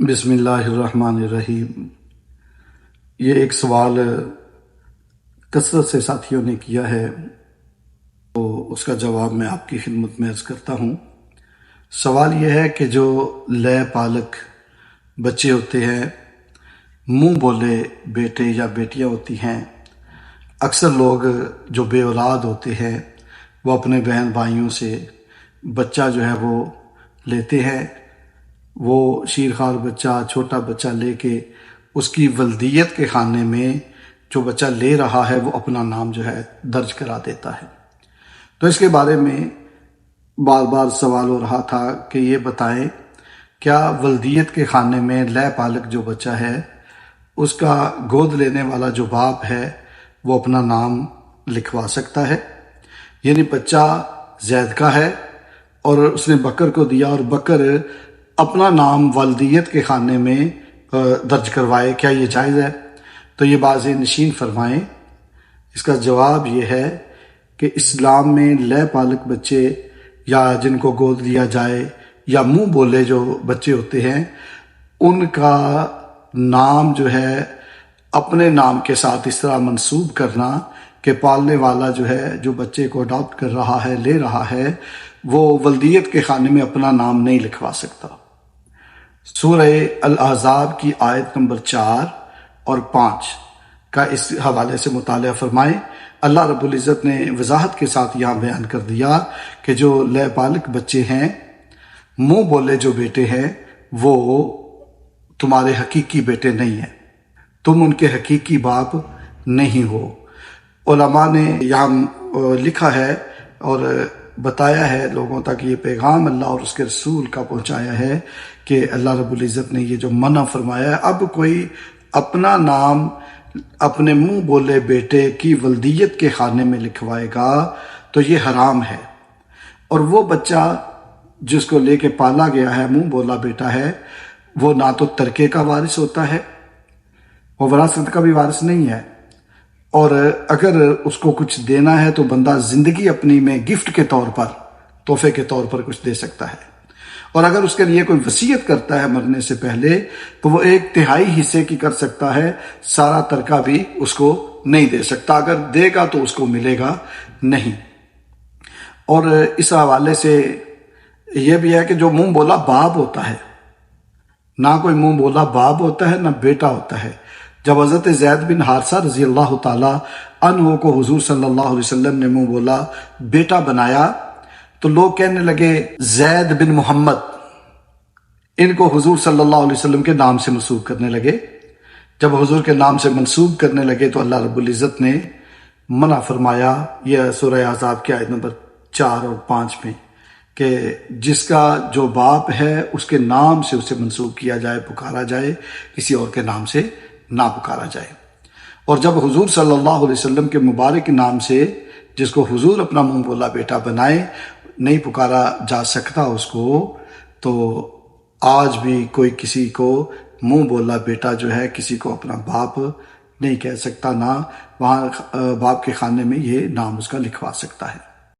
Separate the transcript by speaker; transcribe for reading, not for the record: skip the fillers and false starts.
Speaker 1: بسم اللہ الرحمن الرحیم۔ یہ ایک سوال کثرت سے ساتھیوں نے کیا ہے، تو اس کا جواب میں آپ کی خدمت میں عرض کرتا ہوں۔ سوال یہ ہے کہ جو لے پالک بچے ہوتے ہیں، منہ بولے بیٹے یا بیٹیاں ہوتی ہیں، اکثر لوگ جو بے اولاد ہوتے ہیں وہ اپنے بہن بھائیوں سے بچہ جو ہے وہ لیتے ہیں۔ وہ شیرخوار بچہ، چھوٹا بچہ لے کے اس کی ولدیت کے خانے میں جو بچہ لے رہا ہے وہ اپنا نام جو ہے درج کرا دیتا ہے۔ تو اس کے بارے میں بار بار سوال ہو رہا تھا کہ یہ بتائیں، کیا ولدیت کے خانے میں لے پالک جو بچہ ہے اس کا گود لینے والا جو باپ ہے وہ اپنا نام لکھوا سکتا ہے؟ یعنی بچہ زید کا ہے اور اس نے بکر کو دیا اور بکر اپنا نام والدیت کے خانے میں درج کروائے، کیا یہ جائز ہے؟ تو یہ باز نشین فرمائیں۔ اس کا جواب یہ ہے کہ اسلام میں لے پالک بچے یا جن کو گود لیا جائے یا منہ بولے جو بچے ہوتے ہیں، ان کا نام جو ہے اپنے نام کے ساتھ اس طرح منسوب کرنا کہ پالنے والا جو ہے جو بچے کو اڈاپٹ کر رہا ہے، لے رہا ہے، وہ ولدیت کے خانے میں اپنا نام نہیں لکھوا سکتا۔ سورہ الاحزاب کی آیت نمبر 4 اور 5 کا اس حوالے سے مطالعہ فرمائیں۔ اللہ رب العزت نے وضاحت کے ساتھ یہاں بیان کر دیا کہ جو لے پالک بچے ہیں، منہ بولے جو بیٹے ہیں، وہ تمہارے حقیقی بیٹے نہیں ہیں، تم ان کے حقیقی باپ نہیں ہو۔ علماء نے یہاں لکھا ہے اور بتایا ہے لوگوں تک، یہ پیغام اللہ اور اس کے رسول کا پہنچایا ہے کہ اللہ رب العزت نے یہ جو منع فرمایا ہے، اب کوئی اپنا نام اپنے منہ بولے بیٹے کی ولدیت کے خانے میں لکھوائے گا تو یہ حرام ہے۔ اور وہ بچہ جس کو لے کے پالا گیا ہے، منہ بولا بیٹا ہے، وہ نہ تو ترکے کا وارث ہوتا ہے، وہ وراثت کا بھی وارث نہیں ہے، اور اگر اس کو کچھ دینا ہے تو بندہ زندگی اپنی میں گفٹ کے طور پر، تحفے کے طور پر کچھ دے سکتا ہے، اور اگر اس کے لیے کوئی وصیت کرتا ہے مرنے سے پہلے تو وہ 1/3 حصے کی کر سکتا ہے، سارا ترکہ بھی اس کو نہیں دے سکتا، اگر دے گا تو اس کو ملے گا نہیں۔ اور اس حوالے سے یہ بھی ہے کہ جو منہ بولا باپ ہوتا ہے، نہ کوئی منہ بولا باپ ہوتا ہے نہ بیٹا ہوتا ہے۔ جب حضرت زید بن حارثہ رضی اللہ تعالی عنہ کو حضور صلی اللہ علیہ وسلم نے منہ بولا بیٹا بنایا تو لوگ کہنے لگے زید بن محمد، ان کو حضور صلی اللہ علیہ وسلم کے نام سے منسوب کرنے لگے۔ جب حضور کے نام سے منسوب کرنے لگے تو اللہ رب العزت نے منع فرمایا، یہ سورہ احزاب کی آیت نمبر 4 اور 5 میں، کہ جس کا جو باپ ہے اس کے نام سے اسے منسوب کیا جائے، پکارا جائے، کسی اور کے نام سے نہ پکارا جائے۔ اور جب حضور صلی اللہ علیہ وسلم کے مبارک نام سے جس کو حضور اپنا منہ بولا بیٹا بنائے نہیں پکارا جا سکتا اس کو، تو آج بھی کوئی کسی کو منہ بولا بیٹا جو ہے کسی کو اپنا باپ نہیں کہہ سکتا، نہ وہاں باپ کے خانے میں یہ نام اس کا لکھوا سکتا ہے۔